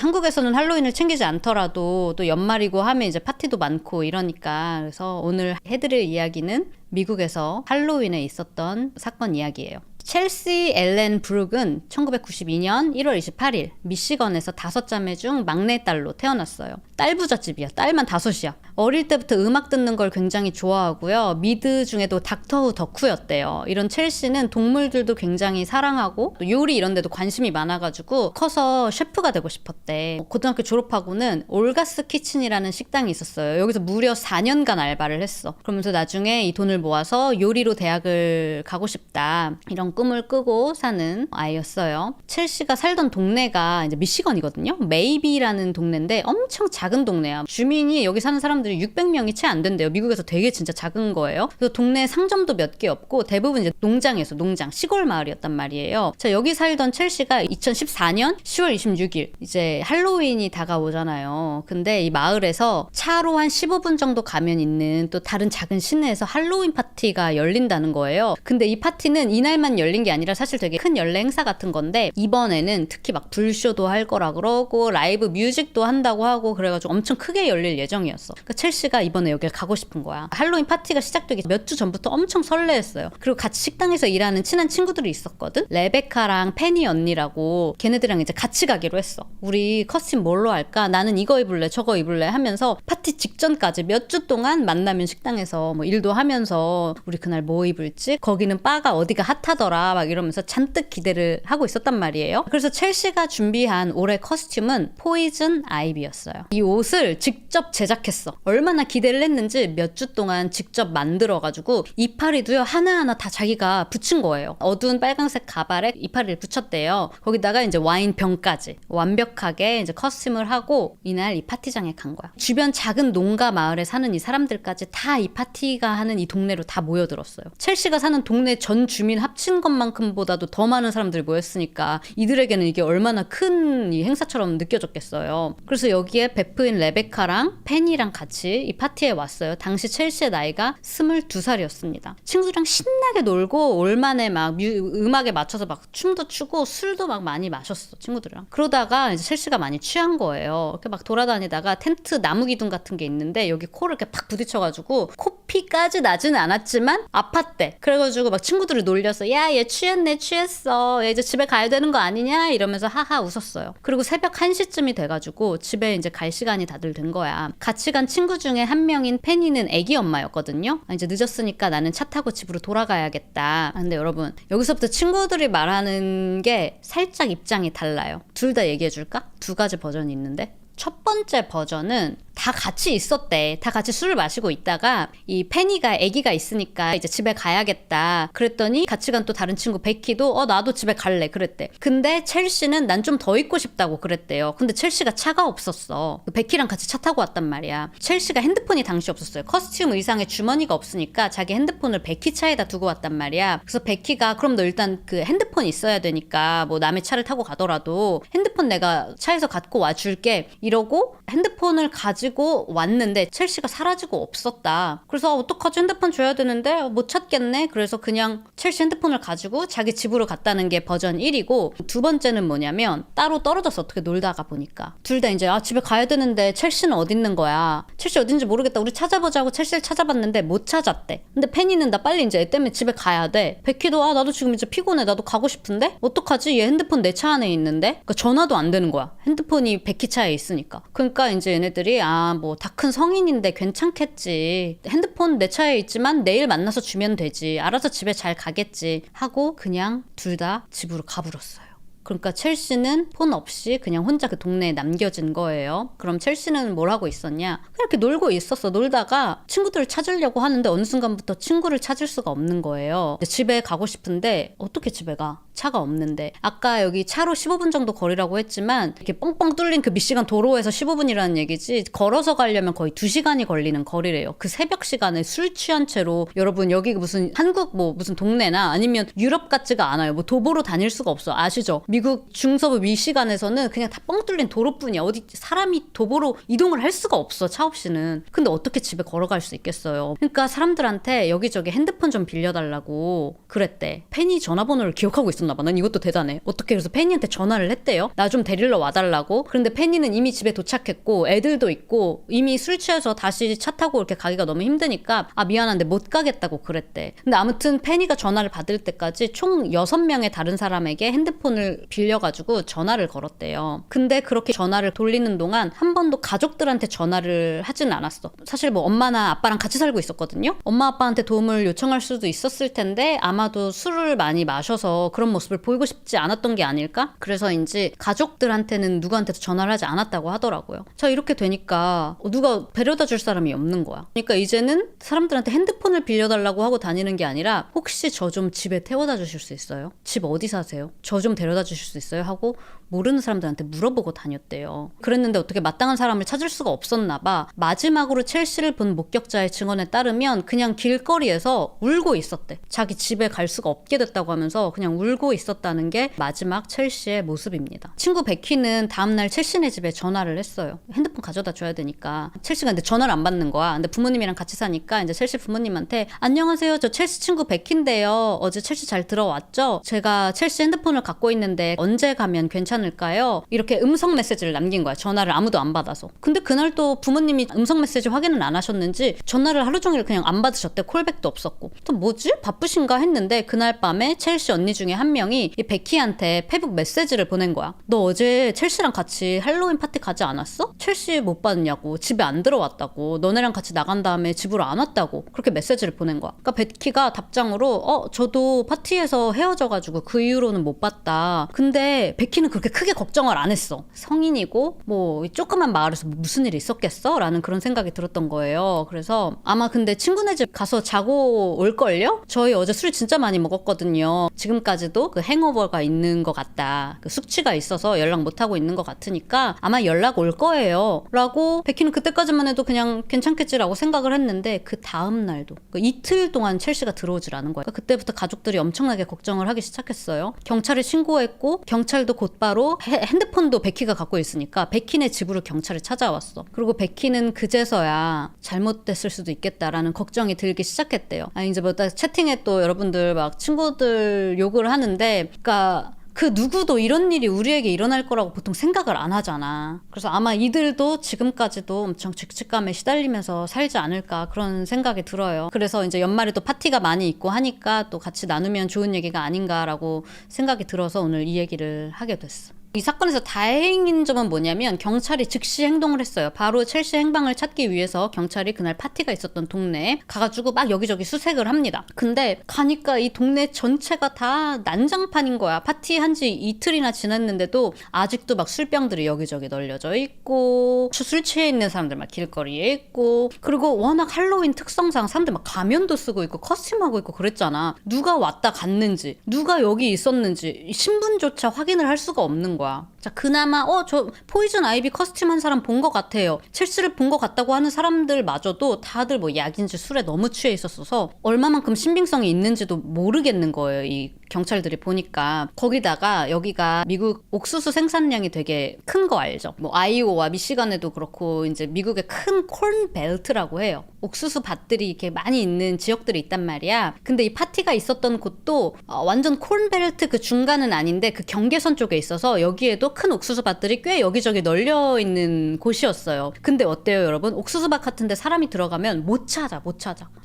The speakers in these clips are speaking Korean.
한국에서는 할로윈을 챙기지 않더라도 또 연말이고 하면 이제 파티도 많고 이러니까, 그래서 오늘 해드릴 이야기는 미국에서 할로윈에 있었던 사건 이야기예요. 첼시 엘렌 브룩은 1992년 1월 28일 미시건에서 5자매 중 막내딸로 태어났어요. 딸 부잣집이야. 딸만 5이야. 어릴 때부터 음악 듣는 걸 굉장히 좋아하고요. 미드 중에도 닥터후 덕후였대요. 이런 첼시는 동물들도 굉장히 사랑하고 또 요리 이런 데도 관심이 많아가지고 커서 셰프가 되고 싶었대. 고등학교 졸업하고는 올가스 키친이라는 식당이 있었어요. 여기서 무려 4년간 알바를 했어. 그러면서 나중에 이 돈을 모아서 요리로 대학을 가고 싶다, 이런 꿈을 꾸고 사는 아이였어요. 첼시가 살던 동네가 이제 미시건이거든요. 메이비라는 동네인데 엄청 작은 동네야. 주민이 여기 사는 사람들이 600명이 채 안 된대요. 미국에서 되게 진짜 작은 거예요. 그래서 동네에 상점도 몇 개 없고 대부분 이제 농장이었어. 농장. 시골 마을이었단 말이에요. 자, 여기 살던 첼시가 2014년 10월 26일 이제 할로윈이 다가오잖아요. 근데 이 마을에서 차로 한 15분 정도 가면 있는 또 다른 작은 시내에서 할로윈 파티가 열린다는 거예요. 근데 이 파티는 이날만 열린 게 아니라 사실 되게 큰 연례 행사 같은 건데, 이번에는 특히 막 불쇼도 할 거라 그러고 라이브 뮤직도 한다고 하고 그래가지고 엄청 크게 열릴 예정이었어. 그러니까 첼시가 이번에 여길 가고 싶은 거야. 할로윈 파티가 시작되기 몇 주 전부터 엄청 설레했어요. 그리고 같이 식당에서 일하는 친한 친구들이 있었거든. 레베카랑 페니 언니라고, 걔네들이랑 이제 같이 가기로 했어. 우리 커스튬 뭘로 할까? 나는 이거 입을래 저거 입을래 하면서 파티 직전까지 몇 주 동안 만나면 식당에서 뭐 일도 하면서 우리 그날 뭐 입을지, 거기는 바가 어디가 핫하더라 막 이러면서 잔뜩 기대를 하고 있었단 말이에요. 그래서 첼시가 준비한 올해 커스튬은 포이즌 아이비였어요. 이 옷을 직접 제작했어. 얼마나 기대를 했는지 몇 주 동안 직접 만들어가지고 이파리도요 하나하나 다 자기가 붙인 거예요. 어두운 빨간색 가발에 이파리를 붙였대요. 거기다가 이제 와인병까지 완벽하게 이제 커스튬을 하고 이날 이 파티장에 간 거야. 주변 작은 농가 마을에 사는 이 사람들까지 다 이 파티가 하는 이 동네로 다 모여들었어요. 첼시가 사는 동네 전 주민 합친 것만큼보다도 더 많은 사람들이 모였으니까 이들에게는 이게 얼마나 큰 이 행사처럼 느껴졌겠어요. 그래서 여기에 베프인 레베카랑 페니랑 같이 이 파티에 왔어요. 당시 첼시의 나이가 22살이었습니다. 친구들이랑 신나게 놀고 올만에 막 음악에 맞춰서 막 춤도 추고 술도 막 많이 마셨어, 친구들이랑. 그러다가 이제 첼시가 많이 취한 거예요. 이렇게 막 돌아다니다가 텐트 나무 기둥 같은 게 있는데 여기 코를 이렇게 팍 부딪혀가지고 코피까지 나지는 않았지만 아팠대. 그래가지고 막 친구들을 놀려서 야, 얘 취했어. 얘 이제 집에 가야 되는 거 아니냐? 이러면서 하하 웃었어요. 그리고 새벽 1시쯤이 돼가지고 집에 이제 갈 시간이 다들 된 거야. 같이 간 친구 중에 한 명인 페니는 애기 엄마였거든요. 이제 늦었으니까 나는 차 타고 집으로 돌아가야겠다. 근데 여러분, 여기서부터 친구들이 말하는 게 살짝 입장이 달라요. 둘 다 얘기해줄까? 2가지 버전이 있는데, 첫 번째 버전은 다 같이 있었대. 다 같이 술을 마시고 있다가 이 페니가 아기가 있으니까 이제 집에 가야겠다. 그랬더니 같이 간 또 다른 친구 베키도 나도 집에 갈래 그랬대. 근데 첼시는 난 좀 더 있고 싶다고 그랬대요. 근데 첼시가 차가 없었어. 베키랑 같이 차 타고 왔단 말이야. 첼시가 핸드폰이 당시 없었어요. 커스튬 의상에 주머니가 없으니까 자기 핸드폰을 베키 차에다 두고 왔단 말이야. 그래서 베키가 그럼 너 일단 그 핸드폰 있어야 되니까 뭐 남의 차를 타고 가더라도 핸드폰 내가 차에서 갖고 와줄게 이러고 핸드폰을 가지고 왔는데 첼시가 사라지고 없었다. 그래서 어떡하지? 핸드폰 줘야 되는데 못 찾겠네. 그래서 그냥 첼시 핸드폰을 가지고 자기 집으로 갔다는 게 버전 1이고, 2번째는 뭐냐면 따로 떨어져서 어떻게 놀다가 보니까 둘 다 이제 집에 가야 되는데 첼시는 어디 있는 거야. 첼시 어딘지 모르겠다. 우리 찾아보자고 첼시를 찾아봤는데 못 찾았대. 근데 페니는 나 빨리 이제 애 때문에 집에 가야 돼. 베키도 나도 지금 이제 피곤해. 나도 가고 싶은데 어떡하지? 얘 핸드폰 내 차 안에 있는데. 그러니까 전화도 안 되는 거야. 핸드폰이 베키 차에 있으니까. 그러니까 이제 얘네들이 뭐 다 큰 성인인데 괜찮겠지. 핸드폰 내 차에 있지만 내일 만나서 주면 되지. 알아서 집에 잘 가겠지. 하고 그냥 둘 다 집으로 가버렸어요. 그러니까 첼시는 폰 없이 그냥 혼자 그 동네에 남겨진 거예요. 그럼 첼시는 뭘 하고 있었냐? 그냥 이렇게 놀고 있었어. 놀다가 친구들을 찾으려고 하는데 어느 순간부터 친구를 찾을 수가 없는 거예요. 집에 가고 싶은데 어떻게 집에 가? 차가 없는데. 아까 여기 차로 15분 정도 거리라고 했지만 이렇게 뻥뻥 뚫린 그 미시간 도로에서 15분이라는 얘기지, 걸어서 가려면 거의 2시간이 걸리는 거리래요. 그 새벽 시간에 술 취한 채로, 여러분 여기 무슨 한국 뭐 무슨 동네나 아니면 유럽 같지가 않아요. 뭐 도보로 다닐 수가 없어. 아시죠? 미국 중서부 미시간에서는 그냥 다 뻥 뚫린 도로뿐이야. 어디 사람이 도보로 이동을 할 수가 없어. 차 9시는. 근데 어떻게 집에 걸어갈 수 있겠어요. 그러니까 사람들한테 여기저기 핸드폰 좀 빌려달라고 그랬대. 페니 전화번호를 기억하고 있었나 봐. 난 이것도 대단해. 어떻게 그래서 페니한테 전화를 했대요. 나 좀 데리러 와달라고. 그런데 페니는 이미 집에 도착했고 애들도 있고 이미 술 취해서 다시 차 타고 이렇게 가기가 너무 힘드니까 아 미안한데 못 가겠다고 그랬대. 근데 아무튼 페니가 전화를 받을 때까지 총 6명의 다른 사람에게 핸드폰을 빌려가지고 전화를 걸었대요. 근데 그렇게 전화를 돌리는 동안 한 번도 가족들한테 전화를 하진 않았어. 사실 뭐 엄마나 아빠랑 같이 살고 있었거든요. 엄마 아빠한테 도움을 요청할 수도 있었을 텐데 아마도 술을 많이 마셔서 그런 모습을 보이고 싶지 않았던 게 아닐까? 그래서인지 가족들한테는 누구한테도 전화를 하지 않았다고 하더라고요. 자, 이렇게 되니까 누가 데려다 줄 사람이 없는 거야. 그러니까 이제는 사람들한테 핸드폰을 빌려달라고 하고 다니는 게 아니라 혹시 저 좀 집에 태워다 주실 수 있어요? 집 어디 사세요? 저 좀 데려다 주실 수 있어요? 하고 모르는 사람들한테 물어보고 다녔대요. 그랬는데 어떻게 마땅한 사람을 찾을 수가 없었나 봐. 마지막으로 첼시를 본 목격자의 증언에 따르면 그냥 길거리에서 울고 있었대. 자기 집에 갈 수가 없게 됐다고 하면서 그냥 울고 있었다는 게 마지막 첼시의 모습입니다. 친구 베키는 다음날 첼시네 집에 전화를 했어요. 핸드폰 가져다 줘야 되니까. 첼시가 근데 전화를 안 받는 거야. 근데 부모님이랑 같이 사니까 이제 첼시 부모님한테 안녕하세요. 저 첼시 친구 베키인데요. 어제 첼시 잘 들어왔죠? 제가 첼시 핸드폰을 갖고 있는데 언제 가면 괜찮을까요? 이렇게 음성 메시지를 남긴 거야. 전화를 아무도 안 받아서. 근데 그날 또 부모님이 음성 메시지 확인을 안 하셨는지 전화를 하루 종일 그냥 안 받으셨대. 콜백도 없었고. 또 뭐지? 바쁘신가 했는데 그날 밤에 첼시 언니 중에 한 명이 이 베키한테 페북 메시지를 보낸 거야. 너 어제 첼시랑 같이 할로윈 파티 가지 않았어? 첼시 못 봤냐고. 집에 안 들어왔다고. 너네랑 같이 나간 다음에 집으로 안 왔다고. 그렇게 메시지를 보낸 거야. 그러니까 베키가 답장으로 저도 파티에서 헤어져가지고 그 이후로는 못 봤다. 근데 베키는 그렇게 크게 걱정을 안 했어. 성인이고 뭐 조그만 마을에서 무슨 일이 있었겠어? 라는 그런 생각이 들었던 거예요. 그래서 아마 근데 친구네 집 가서 자고 올걸요? 저희 어제 술 진짜 많이 먹었거든요. 지금까지도 그 행오버가 있는 것 같다. 그 숙취가 있어서 연락 못하고 있는 것 같으니까 아마 연락 올 거예요. 라고 베키는 그때까지만 해도 그냥 괜찮겠지라고 생각을 했는데 그 다음 날도 그 이틀 동안 첼시가 들어오질 않은 거예요. 그때부터 가족들이 엄청나게 걱정을 하기 시작했어요. 경찰에 신고했고 경찰도 곧바로 핸드폰도 베키가 갖고 있으니까 베키네 집으로 경찰이 찾아왔어. 그리고 베키는 그제서야 잘못됐을 수도 있겠다라는 걱정이 들기 시작했대요. 이제 뭐 채팅에 또 여러분들 막 친구들 욕을 하는데 그러니까 그 누구도 이런 일이 우리에게 일어날 거라고 보통 생각을 안 하잖아. 그래서 아마 이들도 지금까지도 엄청 죄책감에 시달리면서 살지 않을까 그런 생각이 들어요. 그래서 이제 연말에 또 파티가 많이 있고 하니까 또 같이 나누면 좋은 얘기가 아닌가라고 생각이 들어서 오늘 이 얘기를 하게 됐어. 이 사건에서 다행인 점은 뭐냐면 경찰이 즉시 행동을 했어요. 바로 첼시 행방을 찾기 위해서 경찰이 그날 파티가 있었던 동네에 가가지고 막 여기저기 수색을 합니다. 근데 가니까 이 동네 전체가 다 난장판인 거야. 파티한 지 이틀이나 지났는데도 아직도 막 술병들이 여기저기 널려져 있고 술 취해 있는 사람들 막 길거리에 있고 그리고 워낙 할로윈 특성상 사람들 막 가면도 쓰고 있고 커스튬하고 있고 그랬잖아. 누가 왔다 갔는지 누가 여기 있었는지 신분조차 확인을 할 수가 없는 거야. 자, 그나마 저 포이즌 아이비 커스튬한 사람 본 것 같아요. 첼시를 본 것 같다고 하는 사람들마저도 다들 뭐 약인지 술에 너무 취해 있었어서 얼마만큼 신빙성이 있는지도 모르겠는 거예요. 이 경찰들이 보니까. 거기다가 여기가 미국 옥수수 생산량이 되게 큰 거 알죠? 뭐 아이오와 미시간에도 그렇고 이제 미국의 큰 콘 벨트라고 해요. 옥수수 밭들이 이렇게 많이 있는 지역들이 있단 말이야. 근데 이 파티가 있었던 곳도 완전 콘 벨트 그 중간은 아닌데 그 경계선 쪽에 있어서 여기에도 큰 옥수수 밭들이 꽤 여기저기 널려 있는 곳이었어요. 근데 어때요, 여러분? 옥수수 밭 같은데 사람이 들어가면 못 찾아.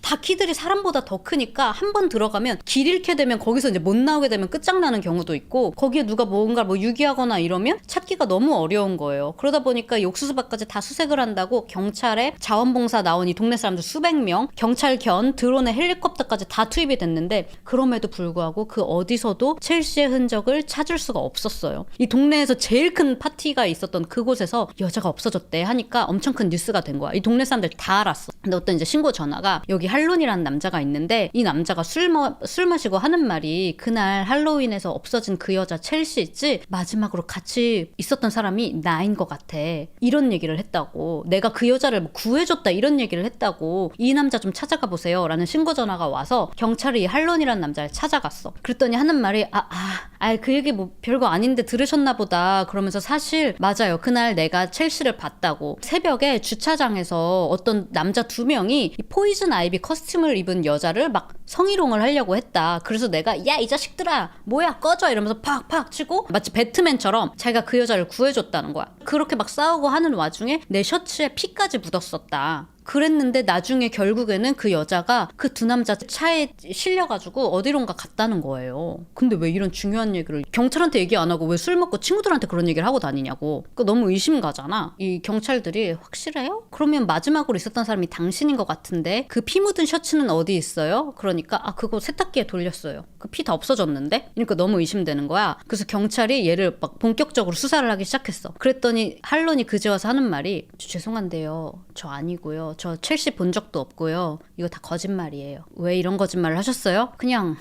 다 키들이 사람보다 더 크니까 한 번 들어가면 길 잃게 되면 거기서 이제 못 나오게 되면 끝장나는 경우도 있고 거기에 누가 뭔가 뭐 유기하거나 이러면 찾기가 너무 어려운 거예요. 그러다 보니까 이 옥수수밭까지 다 수색을 한다고 경찰에 자원봉사 나온 이 동네 사람들 수백 명, 경찰 견, 드론에 헬리콥터까지 다 투입이 됐는데 그럼에도 불구하고 그 어디서도 첼시의 흔적을 찾을 수가 없었어요. 이 동네에서 제일 큰 파티가 있었던 그곳에서 여자가 없어졌대 하니까 엄청 큰 뉴스가 된 거야. 이 동네 사람들 다 알았어. 근데 어떤 이제 신고 전화가 여기 할론이라는 남자가 있는데 이 남자가 술 마시고 하는 말이 그날 할로윈에서 없어진 그 여자 첼시 있지? 마지막으로 같이 있었던 사람이 나인 것 같아. 이런 얘기를 했다고. 내가 그 여자를 뭐 구해줬다 이런 얘기를 했다고. 이 남자 좀 찾아가 보세요 라는 신고 전화가 와서 경찰이 이 할론이라는 남자를 찾아갔어. 그랬더니 하는 말이 그 얘기 뭐 별거 아닌데 들으셨나 보다. 거야. 그러면서 사실 맞아요. 그날 내가 첼시를 봤다고. 새벽에 주차장에서 어떤 남자 2명이 이 포이즌 아이비 커스튬을 입은 여자를 막 성희롱을 하려고 했다. 그래서 내가 야 이 자식들아 뭐야 꺼져 이러면서 팍팍 치고 마치 배트맨처럼 자기가 그 여자를 구해줬다는 거야. 그렇게 막 싸우고 하는 와중에 내 셔츠에 피까지 묻었었다. 그랬는데 나중에 결국에는 그 여자가 그 두 남자 차에 실려가지고 어디론가 갔다는 거예요. 근데 왜 이런 중요한 얘기를 경찰한테 얘기 안 하고 왜 술 먹고 친구들한테 그런 얘기를 하고 다니냐고. 그거 너무 의심 가잖아. 이 경찰들이 확실해요? 그러면 마지막으로 있었던 사람이 당신인 것 같은데 그 피 묻은 셔츠는 어디 있어요? 그러니까 그거 세탁기에 돌렸어요. 그 피 다 없어졌는데? 그러니까 너무 의심되는 거야. 그래서 경찰이 얘를 막 본격적으로 수사를 하기 시작했어. 그랬더니 할론이 그제 와서 하는 말이 죄송한데요. 저 아니고요. 저 첼시 본 적도 없고요. 이거 다 거짓말이에요. 왜 이런 거짓말을 하셨어요? 그냥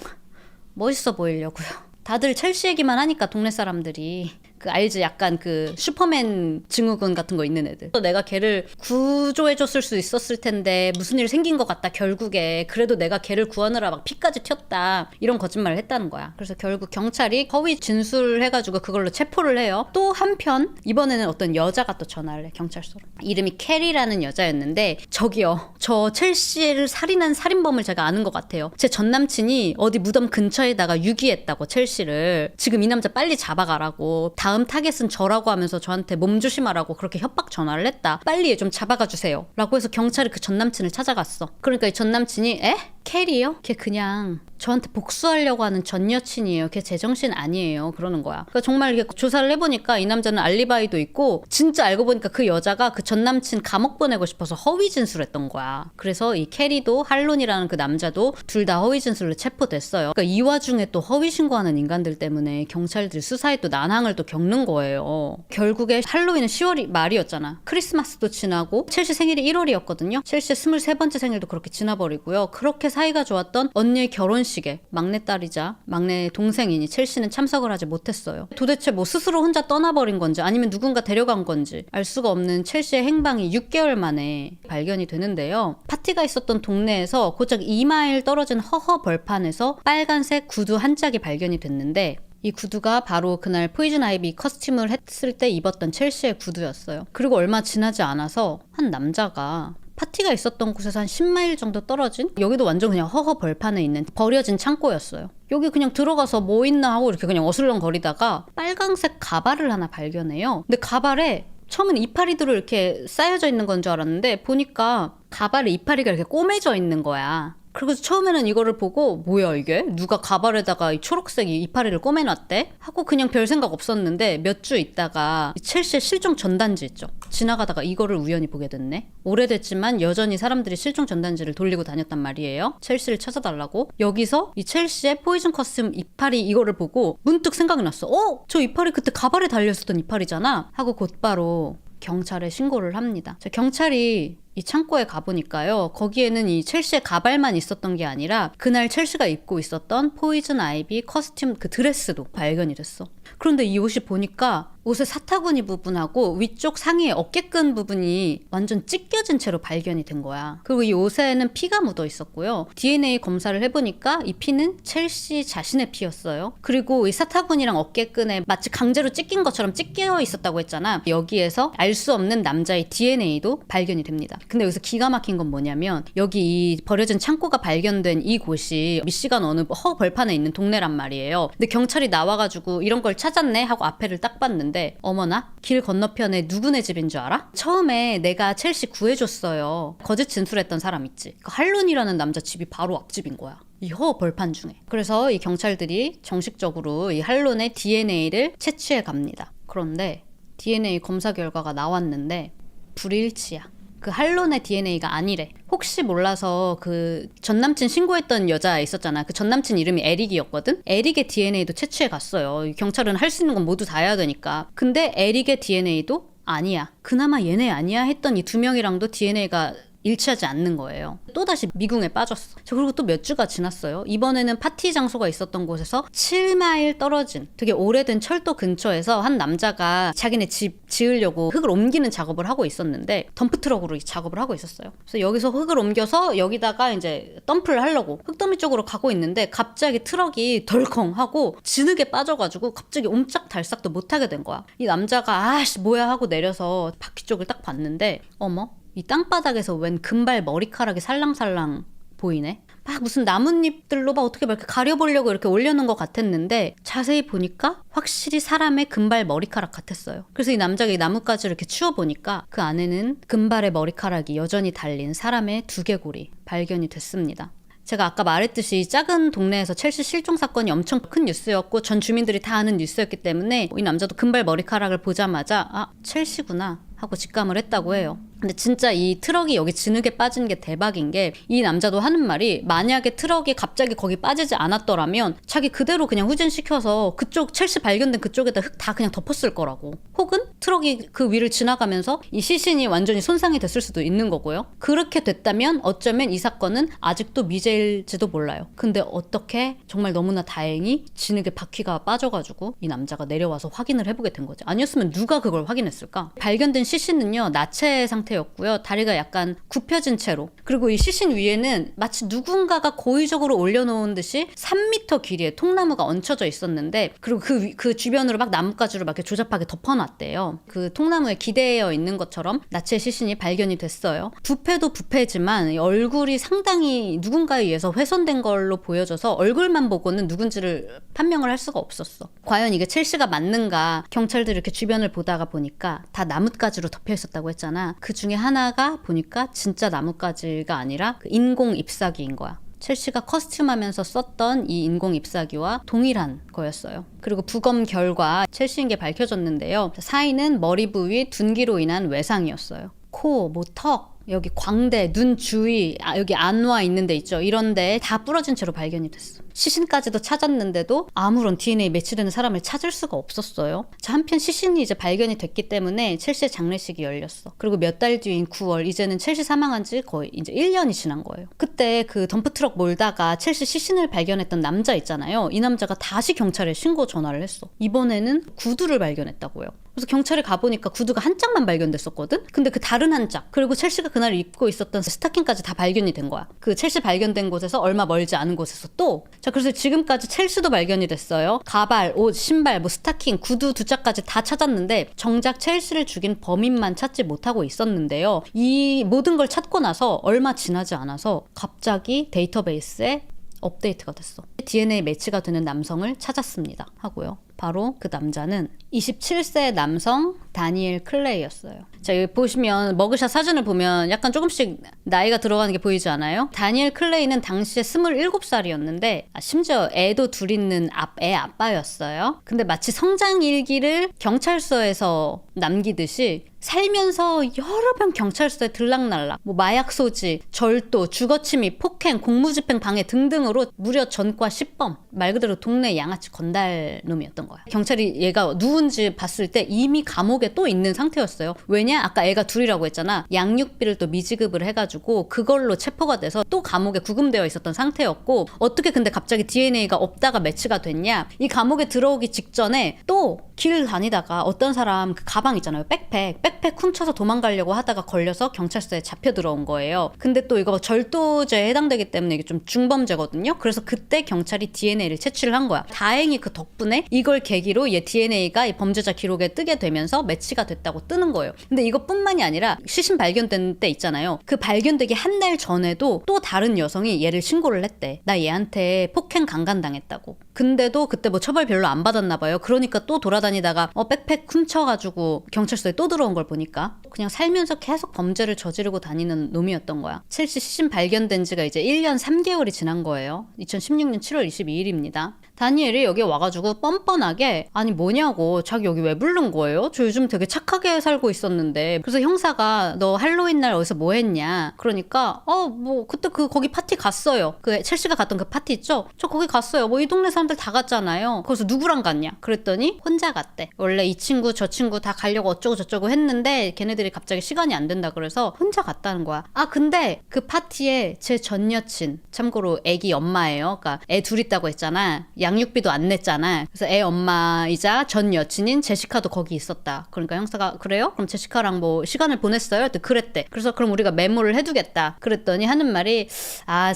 멋있어 보이려고요. 다들 첼시 얘기만 하니까 동네 사람들이 그 알지? 약간 그 슈퍼맨 증후군 같은 거 있는 애들. 또 내가 걔를 구조해줬을 수 있었을 텐데 무슨 일 생긴 것 같다 결국에. 그래도 내가 걔를 구하느라 막 피까지 튀었다. 이런 거짓말을 했다는 거야. 그래서 결국 경찰이 허위 진술해가지고 그걸로 체포를 해요. 또 한편 이번에는 어떤 여자가 또 전화를 해 경찰서로. 이름이 캐리라는 여자였는데 저기요. 저 첼시를 살인한 살인범을 제가 아는 것 같아요. 제 전남친이 어디 무덤 근처에다가 유기했다고 첼시를. 지금 이 남자 빨리 잡아가라고. 다음 타겟은 저라고 하면서 저한테 몸조심하라고 그렇게 협박 전화를 했다. 빨리 얘 좀 잡아가 주세요. 라고 해서 경찰이 그 전남친을 찾아갔어. 그러니까 이 전남친이 캐리요? 걔 그냥 저한테 복수하려고 하는 전 여친이에요. 걔 제정신 아니에요. 그러는 거야. 그러니까 정말 이렇게 조사를 해보니까 이 남자는 알리바이도 있고 진짜 알고 보니까 그 여자가 그 전 남친 감옥 보내고 싶어서 허위 진술했던 거야. 그래서 이 캐리도 할론이라는 그 남자도 둘 다 허위 진술로 체포됐어요. 그러니까 이 와중에 또 허위 신고하는 인간들 때문에 경찰들이 수사에 또 난항을 또 겪는 거예요. 결국에 할로윈은 10월 말이었잖아. 크리스마스도 지나고 첼시 생일이 1월이었거든요. 첼시의 23번째 생일도 그렇게 지나버리고요. 그렇게 사이가 좋았던 언니의 결혼식에 막내딸이자 막내 동생이니 첼시는 참석을 하지 못했어요. 도대체 뭐 스스로 혼자 떠나버린 건지 아니면 누군가 데려간 건지 알 수가 없는 첼시의 행방이 6개월 만에 발견이 되는데요. 파티가 있었던 동네에서 고작 2마일 떨어진 허허 벌판에서 빨간색 구두 한 짝이 발견이 됐는데 이 구두가 바로 그날 포이즌 아이비 커스튬을 했을 때 입었던 첼시의 구두였어요. 그리고 얼마 지나지 않아서 한 남자가 파티가 있었던 곳에서 한 10마일 정도 떨어진 여기도 완전 그냥 허허 벌판에 있는 버려진 창고였어요. 여기 그냥 들어가서 뭐 있나 하고 이렇게 그냥 어슬렁거리다가 빨강색 가발을 하나 발견해요. 근데 가발에 처음엔 이파리들을 이렇게 쌓여져 있는 건 줄 알았는데 보니까 가발에 이파리가 이렇게 꼬매져 있는 거야. 그래서 처음에는 이거를 보고 뭐야 이게? 누가 가발에다가 이 초록색 이파리를 꼬매놨대? 하고 그냥 별 생각 없었는데 몇 주 있다가 이 첼시의 실종 전단지 있죠. 지나가다가 이거를 우연히 보게 됐네. 오래됐지만 여전히 사람들이 실종 전단지를 돌리고 다녔단 말이에요. 첼시를 찾아달라고. 여기서 이 첼시의 포이즌 커스튬 이파리 이거를 보고 문득 생각이 났어. 저 이파리 그때 가발에 달렸었던 이파리잖아. 하고 곧바로 경찰에 신고를 합니다. 경찰이 이 창고에 가보니까요. 거기에는 이 첼시의 가발만 있었던 게 아니라 그날 첼시가 입고 있었던 포이즌 아이비 커스튬 그 드레스도 발견이 됐어. 그런데 이 옷이 보니까 옷의 사타구니 부분하고 위쪽 상의 어깨끈 부분이 완전 찢겨진 채로 발견이 된 거야. 그리고 이 옷에는 피가 묻어 있었고요. DNA 검사를 해보니까 이 피는 첼시 자신의 피였어요. 그리고 이 사타구니랑 어깨끈에 마치 강제로 찢긴 것처럼 찢겨 있었다고 했잖아. 여기에서 알 수 없는 남자의 DNA도 발견이 됩니다. 근데 여기서 기가 막힌 건 뭐냐면 여기 이 버려진 창고가 발견된 이곳이 미시간 어느 허 벌판에 있는 동네란 말이에요. 근데 경찰이 나와가지고 이런 걸 찾았네 하고 앞에를 딱 봤는데 어머나 길 건너편에 누구네 집인 줄 알아? 처음에 내가 첼시 구해줬어요. 거짓 진술했던 사람 있지. 그 할론이라는 남자 집이 바로 앞집인 거야. 이 허 벌판 중에. 그래서 이 경찰들이 정식적으로 이 할론의 DNA를 채취해 갑니다. 그런데 DNA 검사 결과가 나왔는데 불일치야. 그 할론의 DNA가 아니래. 혹시 몰라서 그 전남친 신고했던 여자 있었잖아. 그 전남친 이름이 에릭이었거든? 에릭의 DNA도 채취해 갔어요. 경찰은 할 수 있는 건 모두 다 해야 되니까. 근데 에릭의 DNA도 아니야. 그나마 얘네 아니야 했던 이 2명이랑도 DNA가 일치하지 않는 거예요. 또다시 미궁에 빠졌어. 그리고 또 몇 주가 지났어요. 이번에는 파티 장소가 있었던 곳에서 7마일 떨어진 되게 오래된 철도 근처에서 한 남자가 자기네 집 지으려고 흙을 옮기는 작업을 하고 있었는데 덤프트럭으로 작업을 하고 있었어요. 그래서 여기서 흙을 옮겨서 여기다가 이제 덤프를 하려고 흙더미 쪽으로 가고 있는데 갑자기 트럭이 덜컹 하고 진흙에 빠져가지고 갑자기 옴짝달싹도 못하게 된 거야. 이 남자가 아씨 뭐야 하고 내려서 바퀴 쪽을 딱 봤는데 어머 이 땅바닥에서 웬 금발 머리카락이 살랑살랑 보이네. 막 무슨 나뭇잎들로 막 어떻게 막 이렇게 가려보려고 이렇게 올려놓은 것 같았는데 자세히 보니까 확실히 사람의 금발 머리카락 같았어요. 그래서 이 남자가 이 나뭇가지를 이렇게 치워보니까 그 안에는 금발의 머리카락이 여전히 달린 사람의 두개골이 발견이 됐습니다. 제가 아까 말했듯이 작은 동네에서 첼시 실종 사건이 엄청 큰 뉴스였고 전 주민들이 다 아는 뉴스였기 때문에 이 남자도 금발 머리카락을 보자마자 아 첼시구나 하고 직감을 했다고 해요. 근데 진짜 이 트럭이 여기 진흙에 빠진 게 대박인 게 이 남자도 하는 말이 만약에 트럭이 갑자기 거기 빠지지 않았더라면 자기 그대로 그냥 후진시켜서 그쪽 첼시 발견된 그쪽에다 흙 다 그냥 덮었을 거라고. 혹은 트럭이 그 위를 지나가면서 이 시신이 완전히 손상이 됐을 수도 있는 거고요. 그렇게 됐다면 어쩌면 이 사건은 아직도 미제일지도 몰라요. 근데 어떻게 정말 너무나 다행히 진흙에 바퀴가 빠져가지고 이 남자가 내려와서 확인을 해보게 된 거죠. 아니었으면 누가 그걸 확인했을까? 발견된 시신은요 나체 상태였고요. 다리가 약간 굽혀진 채로. 그리고 이 시신 위에는 마치 누군가가 고의적으로 올려놓은 듯이 3m 길이의 통나무가 얹혀져 있었는데 그리고 그 주변으로 막 나뭇가지로 막 이렇게 조잡하게 덮어놨대요. 그 통나무에 기대어 있는 것처럼 나체 시신이 발견이 됐어요. 부패도 부패지만 얼굴이 상당히 누군가에 의해서 훼손된 걸로 보여져서 얼굴만 보고는 누군지를 판명을 할 수가 없었어. 과연 이게 첼시가 맞는가 경찰들이 이렇게 주변을 보다가 보니까 다 나뭇가지로 덮여 있었다고 했잖아. 그 중에 하나가 보니까 진짜 나뭇가지가 아니라 그 인공 잎사귀인 거야. 첼시가 커스튬하면서 썼던 이 인공 잎사귀와 동일한 거였어요. 그리고 부검 결과 첼시인 게 밝혀졌는데요. 사인은 머리 부위 둔기로 인한 외상이었어요. 코, 턱, 여기 광대, 눈 주위, 여기 안와 있는 데 있죠. 이런 데 다 부러진 채로 발견이 됐어. 시신까지도 찾았는데도 아무런 DNA 매치되는 사람을 찾을 수가 없었어요. 자, 한편 시신이 이제 발견이 됐기 때문에 첼시의 장례식이 열렸어. 그리고 몇 달 뒤인 9월, 이제는 첼시 사망한 지 거의 이제 1년이 지난 거예요. 그때 그 덤프트럭 몰다가 첼시 시신을 발견했던 남자 있잖아요. 이 남자가 다시 경찰에 신고 전화를 했어. 이번에는 구두를 발견했다고요. 그래서 경찰에 가보니까 구두가 한 짝만 발견됐었거든? 근데 그 다른 한 짝, 그리고 첼시가 그날 입고 있었던 스타킹까지 다 발견이 된 거야. 그 첼시 발견된 곳에서 얼마 멀지 않은 곳에서 또. 자, 그래서 지금까지 첼시도 발견이 됐어요. 가발, 옷, 신발, 뭐 스타킹, 구두 2짝까지 다 찾았는데 정작 첼시를 죽인 범인만 찾지 못하고 있었는데요. 이 모든 걸 찾고 나서 얼마 지나지 않아서 갑자기 데이터베이스에 업데이트가 됐어. DNA 매치가 되는 남성을 찾았습니다 하고요. 바로 그 남자는 27세 남성 다니엘 클레이였어요. 자, 여기 보시면 머그샷 사진을 보면 약간 조금씩 나이가 들어가는 게 보이지 않아요? 다니엘 클레이는 당시에 27살이었는데 심지어 애도 둘 있는 애 아빠였어요. 근데 마치 성장 일기를 경찰서에서 남기듯이 살면서 여러 번 경찰서에 들락날락, 뭐 마약 소지, 절도, 주거침입, 폭행, 공무집행 방해 등등으로 무려 전과 10범. 말 그대로 동네 양아치 건달 놈이었던 거야. 경찰이 얘가 누군지 봤을 때 이미 감옥에 또 있는 상태였어요. 왜냐? 아까 애가 둘이라고 했잖아. 양육비를 또 미지급을 해가지고 그걸로 체포가 돼서 또 감옥에 구금되어 있었던 상태였고 어떻게 근데 갑자기 DNA가 없다가 매치가 됐냐? 이 감옥에 들어오기 직전에 또 길 다니다가 어떤 사람 그 가방 있잖아요. 백팩 훔쳐서 도망가려고 하다가 걸려서 경찰서에 잡혀 들어온 거예요. 근데 또 이거 절도죄에 해당되기 때문에 이게 좀 중범죄거든요. 그래서 그때 경찰이 DNA를 채취를 한 거야. 다행히 그 덕분에 이걸 계기로 얘 DNA가 이 범죄자 기록에 뜨게 되면서 매치가 됐다고 뜨는 거예요. 근데 이것뿐만이 아니라 시신 발견된 때 있잖아요. 그 발견되기 한 달 전에도 또 다른 여성이 얘를 신고를 했대. 나 얘한테 폭행 강간당했다고. 근데도 그때 뭐 처벌 별로 안 받았나 봐요. 그러니까 또 돌아다니다가 백팩 훔쳐가지고 경찰서에 또 들어온 걸 보니까 그냥 살면서 계속 범죄를 저지르고 다니는 놈이었던 거야. 첼시 시신 발견된 지가 이제 1년 3개월이 지난 거예요. 2016년 7월 22일입니다. 다니엘이 여기 와가지고 뻔뻔하게 아니 뭐냐고 자기 여기 왜 부른 거예요? 저 요즘 되게 착하게 살고 있었는데. 그래서 형사가 너 할로윈 날 어디서 뭐 했냐? 그러니까 뭐 그때 거기 파티 갔어요. 그 첼시가 갔던 그 파티 있죠? 저 거기 갔어요. 뭐 이 동네 사람들 다 갔잖아요. 거기서 누구랑 갔냐? 그랬더니 혼자 갔대. 원래 이 친구 저 친구 다 가려고 어쩌고 저쩌고 했는데 걔네들이 갑자기 시간이 안 된다 그래서 혼자 갔다는 거야. 근데 그 파티에 제 전 여친, 참고로 애기 엄마예요. 그러니까 애 둘 있다고 했잖아. 양육비도 안 냈잖아. 그래서 애 엄마이자 전 여친인 제시카도 거기 있었다. 그러니까 형사가 그래요? 그럼 제시카랑 뭐 시간을 보냈어요? 그랬대. 그래서 그럼 우리가 메모를 해두겠다. 그랬더니 하는 말이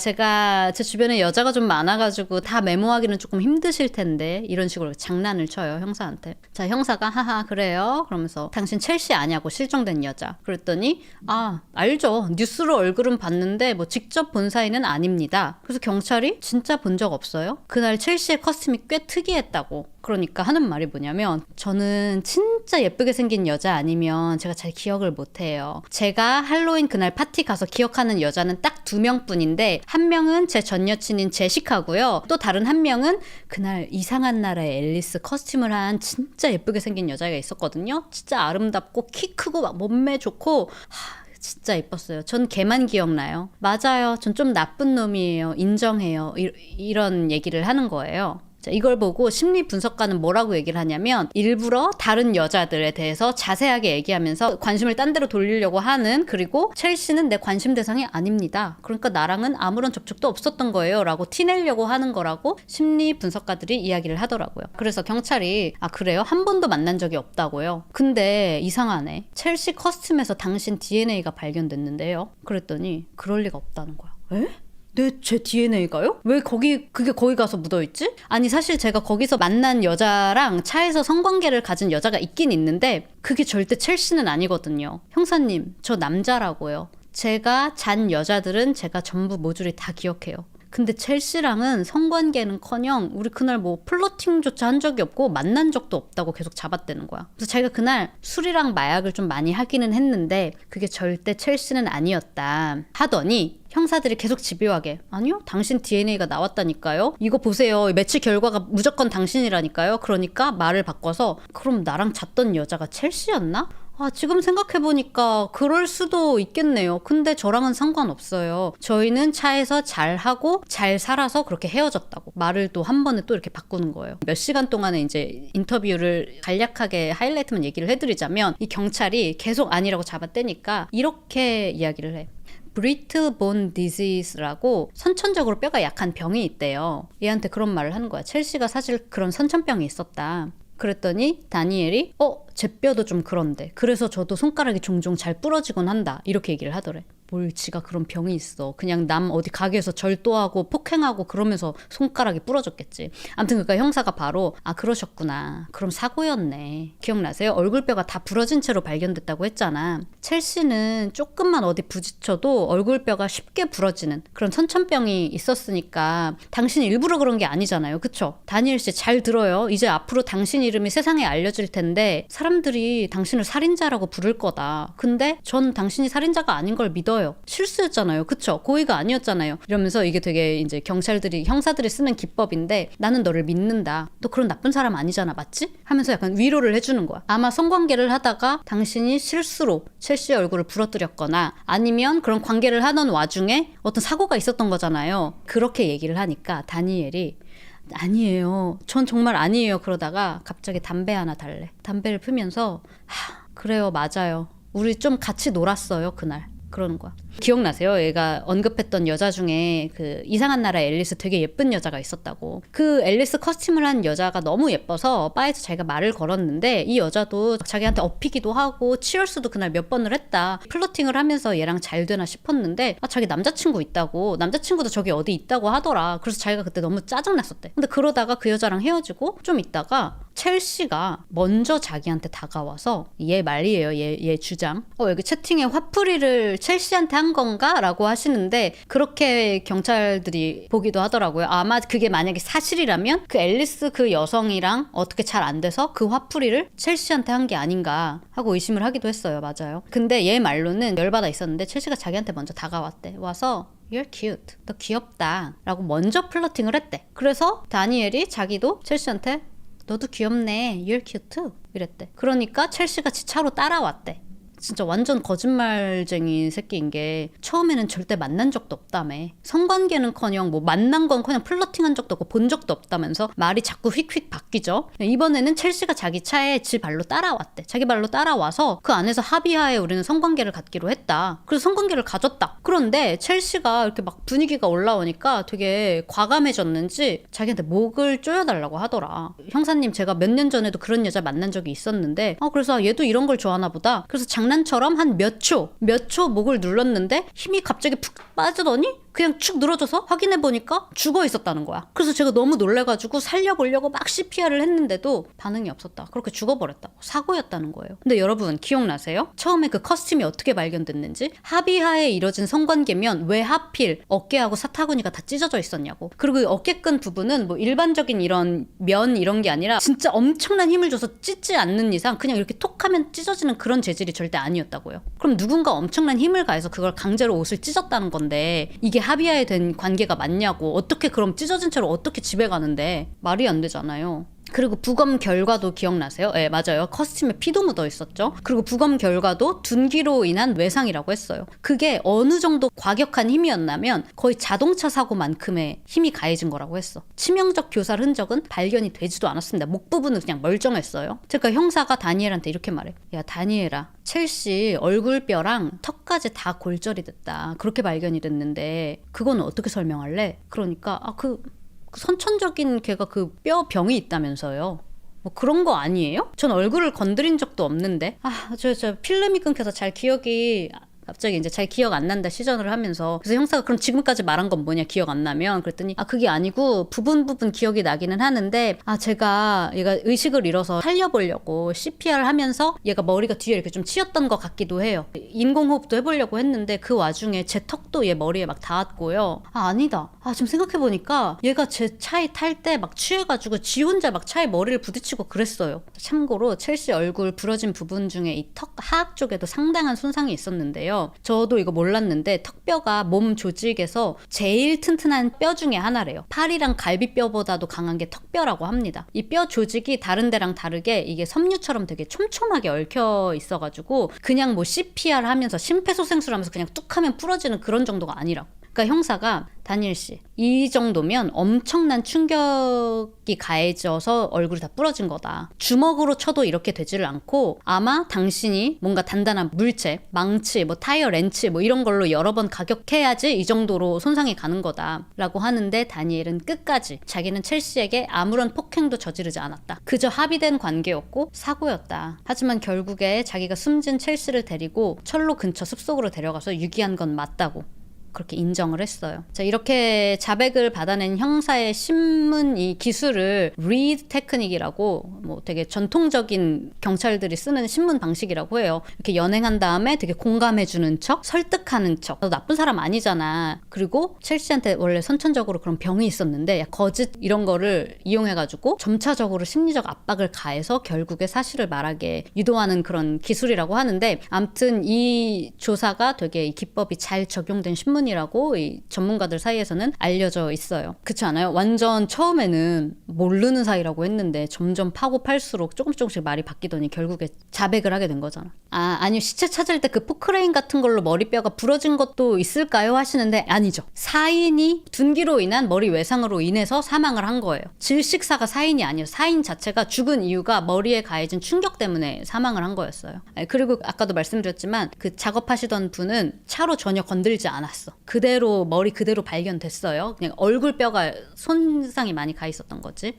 제가 제 주변에 여자가 좀 많아가지고 다 메모하기는 조금 힘드실 텐데 이런 식으로 장난을 쳐요 형사한테. 자 형사가 하하 그래요? 그러면서 당신 첼시 아냐고 실종된 여자. 그랬더니 알죠. 뉴스로 얼굴은 봤는데 뭐 직접 본 사이는 아닙니다. 그래서 경찰이 진짜 본 적 없어요? 그날 첼시의 커스텀이 꽤 특이했다고. 그러니까 하는 말이 뭐냐면 저는 진짜 예쁘게 생긴 여자 아니면 제가 잘 기억을 못해요. 제가 할로윈 그날 파티 가서 기억하는 여자는 딱 2명뿐인데 한 명은 제 전 여친인 제시카고요. 또 다른 한 명은 그날 이상한 나라의 앨리스 커스튬을 한 진짜 예쁘게 생긴 여자가 있었거든요. 진짜 아름답고 키 크고 막 몸매 좋고 진짜 예뻤어요. 전 걔만 기억나요. 맞아요. 전 좀 나쁜 놈이에요. 인정해요. 이런 얘기를 하는 거예요. 자, 이걸 보고 심리 분석가는 뭐라고 얘기를 하냐면 일부러 다른 여자들에 대해서 자세하게 얘기하면서 관심을 딴 데로 돌리려고 하는, 그리고 첼시는 내 관심 대상이 아닙니다. 그러니까 나랑은 아무런 접촉도 없었던 거예요 라고 티내려고 하는 거라고 심리 분석가들이 이야기를 하더라고요. 그래서 경찰이 그래요? 한 번도 만난 적이 없다고요? 근데 이상하네. 첼시 커스텀에서 당신 DNA가 발견됐는데요? 그랬더니 그럴 리가 없다는 거야. 에? 제 DNA가요? 왜 그게 거기 가서 묻어있지? 아니 사실 제가 거기서 만난 여자랑 차에서 성관계를 가진 여자가 있긴 있는데 그게 절대 첼시는 아니거든요. 형사님, 저 남자라고요. 제가 잔 여자들은 제가 전부 모조리 다 기억해요. 근데 첼시랑은 성관계는커녕 우리 그날 뭐 플러팅조차 한 적이 없고 만난 적도 없다고 계속 잡았대는 거야. 그래서 자기가 그날 술이랑 마약을 좀 많이 하기는 했는데 그게 절대 첼시는 아니었다 하더니 형사들이 계속 집요하게 아니요? 당신 DNA가 나왔다니까요? 이거 보세요. 매치 결과가 무조건 당신이라니까요? 그러니까 말을 바꿔서 그럼 나랑 잤던 여자가 첼시였나? 지금 생각해보니까 그럴 수도 있겠네요. 근데 저랑은 상관없어요. 저희는 차에서 잘하고 잘 살아서 그렇게 헤어졌다고 말을 또 한 번에 또 이렇게 바꾸는 거예요. 몇 시간 동안에 이제 인터뷰를 간략하게 하이라이트만 얘기를 해드리자면 이 경찰이 계속 아니라고 잡아떼니까 이렇게 이야기를 해. 브리틀 본 디지즈라고 선천적으로 뼈가 약한 병이 있대요. 얘한테 그런 말을 하는 거야. 첼시가 사실 그런 선천병이 있었다. 그랬더니 다니엘이 제 뼈도 좀 그런데 그래서 저도 손가락이 종종 잘 부러지곤 한다 이렇게 얘기를 하더래. 뭘 지가 그런 병이 있어. 그냥 남 어디 가게에서 절도하고 폭행하고 그러면서 손가락이 부러졌겠지. 아무튼 그러니까 형사가 바로 그러셨구나. 그럼 사고였네. 기억나세요? 얼굴뼈가 다 부러진 채로 발견됐다고 했잖아. 첼시는 조금만 어디 부딪혀도 얼굴뼈가 쉽게 부러지는 그런 선천병이 있었으니까 당신이 일부러 그런 게 아니잖아요. 그쵸? 다니엘 씨 잘 들어요. 이제 앞으로 당신 이름이 세상에 알려질 텐데 사람들이 당신을 살인자라고 부를 거다. 근데 전 당신이 살인자가 아닌 걸 믿어요. 실수였잖아요. 그쵸? 고의가 아니었잖아요. 이러면서 이게 되게 이제 형사들이 쓰는 기법인데 나는 너를 믿는다. 너 그런 나쁜 사람 아니잖아. 맞지? 하면서 약간 위로를 해주는 거야. 아마 성관계를 하다가 당신이 실수로 첼시의 얼굴을 부러뜨렸거나 아니면 그런 관계를 하던 와중에 어떤 사고가 있었던 거잖아요. 그렇게 얘기를 하니까 다니엘이 아니에요. 전 정말 아니에요. 그러다가 갑자기 담배 하나 달래. 담배를 피면서 그래요. 맞아요. 우리 좀 같이 놀았어요. 그날. 그러는 거야. 기억나세요? 얘가 언급했던 여자 중에 그 이상한 나라 앨리스 되게 예쁜 여자가 있었다고. 그 앨리스 커스튬을 한 여자가 너무 예뻐서 바에서 자기가 말을 걸었는데 이 여자도 자기한테 업히기도 하고 치얼스도 그날 몇 번을 했다. 플러팅을 하면서 얘랑 잘 되나 싶었는데 자기 남자친구 있다고. 남자친구도 저기 어디 있다고 하더라. 그래서 자기가 그때 너무 짜증났었대. 근데 그러다가 그 여자랑 헤어지고 좀 있다가 첼시가 먼저 자기한테 다가와서 얘 말이에요. 얘 주장. 여기 채팅에 화풀이를 첼시한테 한 건가? 라고 하시는데 그렇게 경찰들이 보기도 하더라고요. 아마 그게 만약에 사실이라면 그 앨리스 그 여성이랑 어떻게 잘 안 돼서 그 화풀이를 첼시한테 한 게 아닌가 하고 의심을 하기도 했어요. 맞아요. 근데 얘 말로는 열받아 있었는데 첼시가 자기한테 먼저 다가왔대. 와서 You're cute. 너 귀엽다. 라고 먼저 플러팅을 했대. 그래서 다니엘이 자기도 첼시한테 너도 귀엽네. You're cute too. 이랬대. 그러니까 첼시가 지 차로 따라왔대. 진짜 완전 거짓말쟁이 새끼인 게 처음에는 절대 만난 적도 없다며. 성관계는커녕 뭐 만난 건커녕 플러팅한 적도 없고 본 적도 없다면서 말이 자꾸 휙휙 바뀌죠. 이번에는 첼시가 자기 차에 지 발로 따라왔대. 자기 발로 따라와서 그 안에서 합의하에 우리는 성관계를 갖기로 했다. 그래서 성관계를 가졌다. 그런데 첼시가 이렇게 막 분위기가 올라오니까 되게 과감해졌는지 자기한테 목을 조여달라고 하더라. 형사님, 제가 몇 년 전에도 그런 여자 만난 적이 있었는데 그래서 얘도 이런 걸 좋아하나 보다. 그래서 장난처럼 한 몇 초 목을 눌렀는데 힘이 갑자기 푹 빠지더니 그냥 축 늘어져서 확인해보니까 죽어 있었다는 거야. 그래서 제가 너무 놀래가지고 살려보려고 막 CPR을 했는데도 반응이 없었다. 그렇게 죽어버렸다고. 사고였다는 거예요. 근데 여러분 기억나세요? 처음에 그 커스튬이 어떻게 발견됐는지? 합의하에 이뤄진 성관계면 왜 하필 어깨하고 사타구니가 다 찢어져 있었냐고. 그리고 이 어깨끈 부분은 뭐 일반적인 이런 면 이런 게 아니라 진짜 엄청난 힘을 줘서 찢지 않는 이상 그냥 이렇게 톡 하면 찢어지는 그런 재질이 절대 아니었다고요. 그럼 누군가 엄청난 힘을 가해서 그걸 강제로 옷을 찢었다는 건데 이게 합의하에 된 관계가 맞냐고. 어떻게 그럼 찢어진 채로 어떻게 집에 가는데 말이 안 되잖아요. 그리고 부검 결과도 기억나세요? 네, 맞아요. 커스튬에 피도 묻어 있었죠. 그리고 부검 결과도 둔기로 인한 외상이라고 했어요. 그게 어느 정도 과격한 힘이었냐면 거의 자동차 사고만큼의 힘이 가해진 거라고 했어. 치명적 교살 흔적은 발견이 되지도 않았습니다. 목 부분은 그냥 멀쩡했어요. 그러니까 형사가 다니엘한테 이렇게 말해. 야, 다니엘아, 첼시 얼굴뼈랑 턱까지 다 골절이 됐다. 그렇게 발견이 됐는데 그거는 어떻게 설명할래? 그러니까 선천적인 걔가 그 뼈 병이 있다면서요. 뭐 그런 거 아니에요? 전 얼굴을 건드린 적도 없는데. 저 필름이 끊겨서 잘 기억이 갑자기 이제 잘 기억 안 난다 시전을 하면서. 그래서 형사가 그럼 지금까지 말한 건 뭐냐 기억 안 나면 그랬더니 그게 아니고 부분 기억이 나기는 하는데 제가 얘가 의식을 잃어서 살려보려고 CPR 하면서 얘가 머리가 뒤에 이렇게 좀 치였던 것 같기도 해요. 인공호흡도 해보려고 했는데 그 와중에 제 턱도 얘 머리에 막 닿았고요. 아니다. 지금 생각해보니까 얘가 제 차에 탈 때 막 취해가지고 지 혼자 막 차에 머리를 부딪히고 그랬어요. 참고로 첼시 얼굴 부러진 부분 중에 이 턱 하악 쪽에도 상당한 손상이 있었는데요. 저도 이거 몰랐는데 턱뼈가 몸 조직에서 제일 튼튼한 뼈 중에 하나래요. 팔이랑 갈비뼈보다도 강한 게 턱뼈라고 합니다. 이 뼈 조직이 다른 데랑 다르게 이게 섬유처럼 되게 촘촘하게 얽혀 있어가지고 그냥 뭐 CPR 하면서 심폐소생술 하면서 그냥 뚝 하면 부러지는 그런 정도가 아니라고. 그러니까 형사가 다니엘 씨, 이 정도면 엄청난 충격이 가해져서 얼굴이 다 부러진 거다. 주먹으로 쳐도 이렇게 되지를 않고 아마 당신이 뭔가 단단한 물체, 망치, 뭐 타이어 렌치 뭐 이런 걸로 여러 번 가격해야지 이 정도로 손상이 가는 거다 라고 하는데 다니엘은 끝까지 자기는 첼시에게 아무런 폭행도 저지르지 않았다. 그저 합의된 관계였고 사고였다. 하지만 결국에 자기가 숨진 첼시를 데리고 철로 근처 숲속으로 데려가서 유기한 건 맞다고 그렇게 인정을 했어요. 자, 이렇게 자백을 받아낸 형사의 신문 이 기술을 read 테크닉이라고 뭐 되게 전통적인 경찰들이 쓰는 신문 방식이라고 해요. 이렇게 연행한 다음에 되게 공감해주는 척, 설득하는 척. 너 나쁜 사람 아니잖아. 그리고 첼시한테 원래 선천적으로 그런 병이 있었는데 거짓 이런 거를 이용해가지고 점차적으로 심리적 압박을 가해서 결국에 사실을 말하게 유도하는 그런 기술이라고 하는데 아무튼 이 조사가 되게 이 기법이 잘 적용된 신문 이라고 이 전문가들 사이에서는 알려져 있어요. 그렇지 않아요? 완전 처음에는 모르는 사이라고 했는데 점점 파고 팔수록 조금씩 말이 바뀌더니 결국에 자백을 하게 된 거잖아. 아니요. 시체 찾을 때 그 포크레인 같은 걸로 머리뼈가 부러진 것도 있을까요? 하시는데 아니죠. 사인이 둔기로 인한 머리 외상으로 인해서 사망을 한 거예요. 질식사가 사인이 아니에요. 사인 자체가 죽은 이유가 머리에 가해진 충격 때문에 사망을 한 거였어요. 그리고 아까도 말씀드렸지만 그 작업하시던 분은 차로 전혀 건들지 않았어. 그대로 머리 그대로 발견됐어요. 그냥 얼굴뼈가 손상이 많이 가 있었던 거지.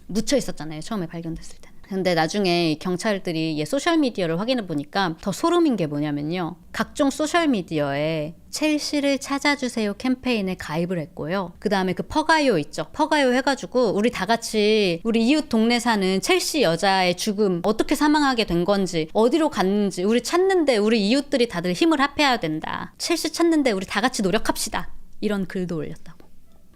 묻혀 있었잖아요. 처음에 발견됐을 때는. 근데 나중에 경찰들이 소셜미디어를 확인해 보니까 더 소름인 게 뭐냐면요. 각종 소셜미디어에 첼시를 찾아주세요 캠페인에 가입을 했고요. 그 다음에 그 퍼가요 있죠. 퍼가요 해가지고 우리 다 같이 우리 이웃 동네 사는 첼시 여자의 죽음 어떻게 사망하게 된 건지 어디로 갔는지 우리 찾는데 우리 이웃들이 다들 힘을 합해야 된다. 첼시 찾는데 우리 다 같이 노력합시다. 이런 글도 올렸다고.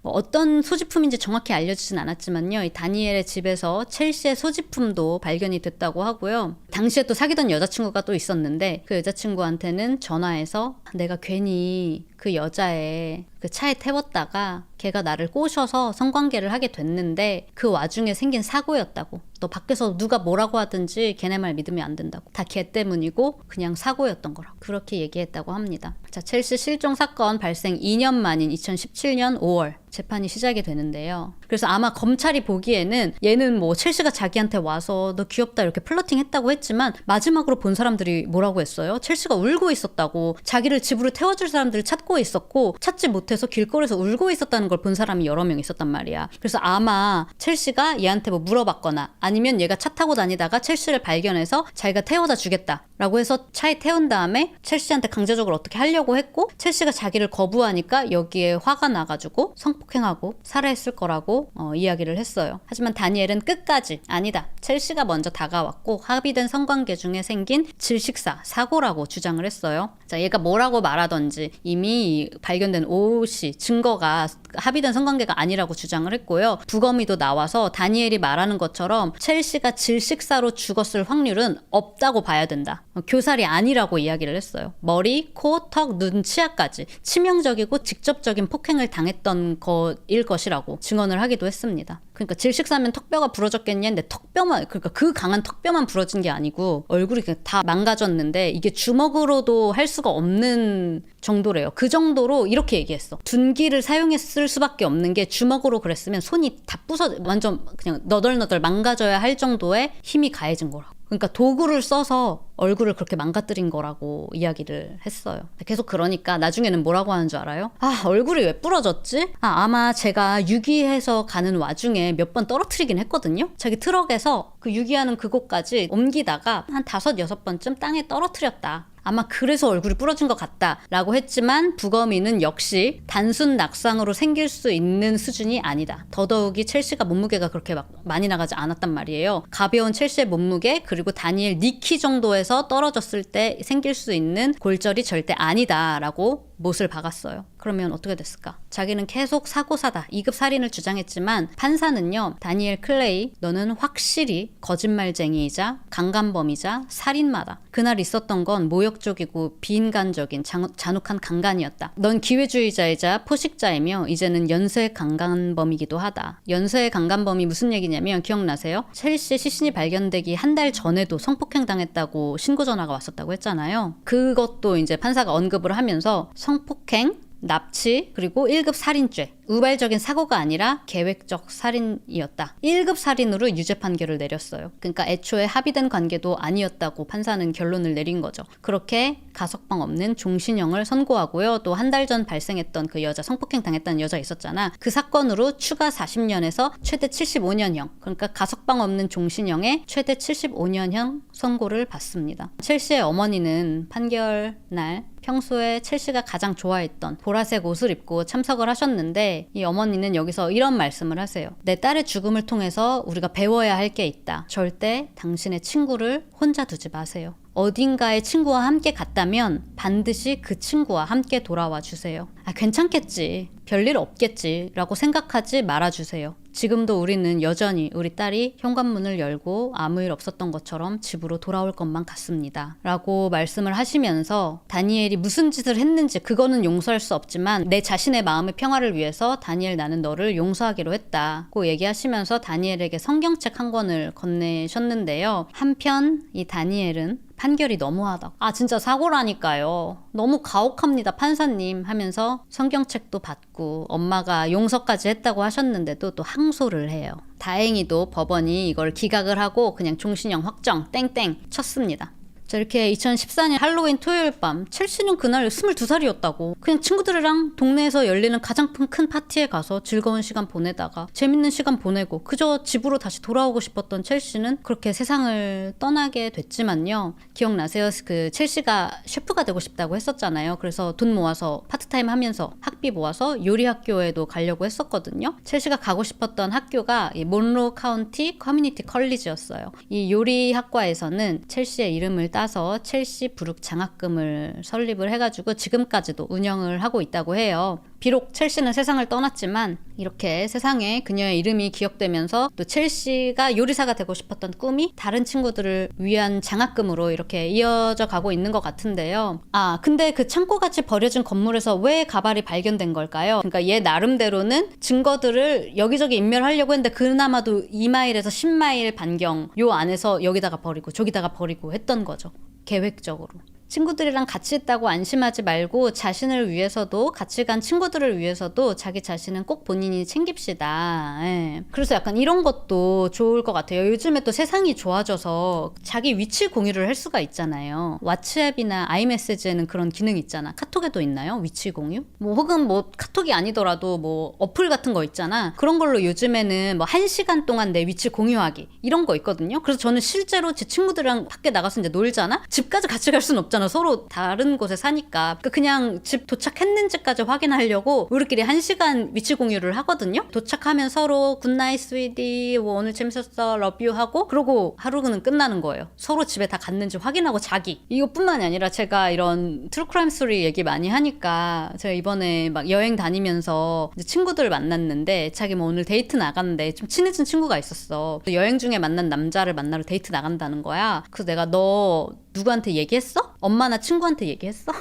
어떤 소지품인지 정확히 알려지진 않았지만요. 이 다니엘의 집에서 첼시의 소지품도 발견이 됐다고 하고요. 당시에 또 사귀던 여자친구가 또 있었는데 그 여자친구한테는 전화해서 내가 괜히 그 여자애 그 차에 태웠다가 걔가 나를 꼬셔서 성관계를 하게 됐는데 그 와중에 생긴 사고였다고. 너 밖에서 누가 뭐라고 하든지 걔네 말 믿으면 안 된다고. 다 걔 때문이고 그냥 사고였던 거라고. 그렇게 얘기했다고 합니다. 자, 첼시 실종 사건 발생 2년 만인 2017년 5월 재판이 시작이 되는데요. 그래서 아마 검찰이 보기에는 얘는 뭐 첼시가 자기한테 와서 너 귀엽다 이렇게 플러팅 했다고 했지만 마지막으로 본 사람들이 뭐라고 했어요? 첼시가 울고 있었다고. 자기를 집으로 태워줄 사람들을 찾고 있었고 찾지 못해서 길거리에서 울고 있었다는 걸 본 사람이 여러 명 있었단 말이야. 그래서 아마 첼시가 얘한테 뭐 물어봤거나 아니면 얘가 차 타고 다니다가 첼시를 발견해서 자기가 태워다 주겠다 라고 해서 차에 태운 다음에 첼시한테 강제적으로 어떻게 하려고 했고 첼시가 자기를 거부하니까 여기에 화가 나가지고 성폭행하고 살해했을 거라고 이야기를 했어요. 하지만 다니엘은 끝까지 아니다. 첼시가 먼저 다가왔고 합의된 성관계 중에 생긴 질식사, 사고라고 주장을 했어요. 자, 얘가 뭐라고 말하던지 이미 발견된 옷이 증거가 합의된 성관계가 아니라고 주장을 했고요. 부검이도 나와서 다니엘이 말하는 것처럼 첼시가 질식사로 죽었을 확률은 없다고 봐야 된다. 교살이 아니라고 이야기를 했어요. 머리, 코, 턱, 눈, 치아까지 치명적이고 직접적인 폭행을 당했던 것일 것이라고 증언을 하기도 했습니다. 그러니까 질식사면 턱뼈가 부러졌겠냐 했는데 턱뼈만, 그러니까 그 강한 턱뼈만 부러진 게 아니고 얼굴이 그냥 다 망가졌는데 이게 주먹으로도 할 수가 없는 정도래요. 그 정도로 이렇게 얘기했어. 둔기를 사용했을 수밖에 없는 게 주먹으로 그랬으면 손이 다 부서 완전 그냥 너덜너덜 망가져야 할 정도의 힘이 가해진 거라고. 그러니까 도구를 써서 얼굴을 그렇게 망가뜨린 거라고 이야기를 했어요. 계속 그러니까 나중에는 뭐라고 하는 줄 알아요? 아, 얼굴이 왜 부러졌지? 아마 제가 유기해서 가는 와중에 몇 번 떨어뜨리긴 했거든요. 자기 트럭에서 그 유기하는 그곳까지 옮기다가 한 5-6번쯤 땅에 떨어뜨렸다. 아마 그래서 얼굴이 부러진 것 같다라고 했지만 부검이는 역시 단순 낙상으로 생길 수 있는 수준이 아니다. 더더욱이 첼시가 몸무게가 그렇게 막 많이 나가지 않았단 말이에요. 가벼운 첼시의 몸무게 그리고 다니엘 니키 정도에서 떨어졌을 때 생길 수 있는 골절이 절대 아니다라고 못을 박았어요. 그러면 어떻게 됐을까? 자기는 계속 사고사다, 2급 살인을 주장했지만 판사는요, 다니엘 클레이, 너는 확실히 거짓말쟁이이자 강간범이자 살인마다. 그날 있었던 건 모욕적이고 비인간적인 잔혹한 강간이었다. 넌 기회주의자이자 포식자이며 이제는 연쇄 강간범이기도 하다. 연쇄 강간범이 무슨 얘기냐면 기억나세요? 첼시 시신이 발견되기 한 달 전에도 성폭행 당했다고 신고 전화가 왔었다고 했잖아요. 그것도 이제 판사가 언급을 하면서 성폭행, 납치, 그리고 1급 살인죄. 우발적인 사고가 아니라 계획적 살인이었다. 1급 살인으로 유죄 판결을 내렸어요. 그러니까 애초에 합의된 관계도 아니었다고 판사는 결론을 내린 거죠. 그렇게 가석방 없는 종신형을 선고하고요. 또 한 달 전 발생했던 그 여자, 성폭행 당했다는 여자 있었잖아. 그 사건으로 추가 40년에서 최대 75년형. 그러니까 가석방 없는 종신형에 최대 75년형 선고를 받습니다. 첼시의 어머니는 판결 날 평소에 첼시가 가장 좋아했던 보라색 옷을 입고 참석을 하셨는데 이 어머니는 여기서 이런 말씀을 하세요. 내 딸의 죽음을 통해서 우리가 배워야 할 게 있다. 절대 당신의 친구를 혼자 두지 마세요. 어딘가에 친구와 함께 갔다면 반드시 그 친구와 함께 돌아와 주세요. 아, 괜찮겠지. 별일 없겠지. 라고 생각하지 말아주세요. 지금도 우리는 여전히 우리 딸이 현관문을 열고 아무 일 없었던 것처럼 집으로 돌아올 것만 같습니다. 라고 말씀을 하시면서 다니엘이 무슨 짓을 했는지 그거는 용서할 수 없지만 내 자신의 마음의 평화를 위해서 다니엘 나는 너를 용서하기로 했다고 얘기하시면서 다니엘에게 성경책 한 권을 건네셨는데요. 한편 이 다니엘은 판결이 너무하다. 아, 진짜 사고라니까요. 너무 가혹합니다, 판사님 하면서 성경책도 받고 엄마가 용서까지 했다고 하셨는데도 또 항소를 해요. 다행히도 법원이 이걸 기각을 하고 그냥 종신형 확정 땡땡 쳤습니다. 자, 이렇게 2014년 할로윈 토요일 밤 첼시는 그날 22살이었다고 그냥 친구들이랑 동네에서 열리는 가장 큰 파티에 가서 즐거운 시간 보내다가 재밌는 시간 보내고 그저 집으로 다시 돌아오고 싶었던 첼시는 그렇게 세상을 떠나게 됐지만요. 기억나세요? 그 첼시가 셰프가 되고 싶다고 했었잖아요. 그래서 돈 모아서 파트타임 하면서 학비 모아서 요리 학교에도 가려고 했었거든요. 첼시가 가고 싶었던 학교가 이 몬로 카운티 커뮤니티 컬리지였어요. 이 요리 학과에서는 첼시의 이름을 따 따서 첼시 부룩 장학금을 설립을 해가지고 지금까지도 운영을 하고 있다고 해요. 비록 첼시는 세상을 떠났지만 이렇게 세상에 그녀의 이름이 기억되면서 또 첼시가 요리사가 되고 싶었던 꿈이 다른 친구들을 위한 장학금으로 이렇게 이어져 가고 있는 것 같은데요. 근데 그 창고같이 버려진 건물에서 왜 가발이 발견된 걸까요? 그러니까 얘 나름대로는 증거들을 여기저기 인멸하려고 했는데 그나마도 2마일에서 10마일 반경 요 안에서 여기다가 버리고 저기다가 버리고 했던 거죠. 계획적으로. 친구들이랑 같이 있다고 안심하지 말고 자신을 위해서도 같이 간 친구들을 위해서도 자기 자신은 꼭 본인이 챙깁시다. 예. 그래서 약간 이런 것도 좋을 것 같아요. 요즘에 또 세상이 좋아져서 자기 위치 공유를 할 수가 있잖아요. 왓츠앱이나 아이메시지에는 그런 기능이 있잖아. 카톡에도 있나요? 위치 공유? 뭐 혹은 뭐 카톡이 아니더라도 뭐 어플 같은 거 있잖아. 그런 걸로 요즘에는 뭐 1시간 동안 내 위치 공유하기 이런 거 있거든요. 그래서 저는 실제로 제 친구들이랑 밖에 나가서 이제 놀잖아? 집까지 같이 갈 수는 없잖아. 서로 다른 곳에 사니까 그냥 집 도착했는지까지 확인하려고 우리끼리 1시간 위치 공유를 하거든요. 도착하면 서로 굿나잇 스위디 뭐 오늘 재밌었어 러뷰 하고 그러고 하루는 끝나는 거예요. 서로 집에 다 갔는지 확인하고 자기. 이것뿐만이 아니라 제가 이런 트루크라임 스토리 얘기 많이 하니까 제가 이번에 막 여행 다니면서 이제 친구들을 만났는데 자기 뭐 오늘 데이트 나갔는데 좀 친해진 친구가 있었어. 여행 중에 만난 남자를 만나러 데이트 나간다는 거야. 그래서 내가 너 누구한테 얘기했어? 엄마나 친구한테 얘기했어?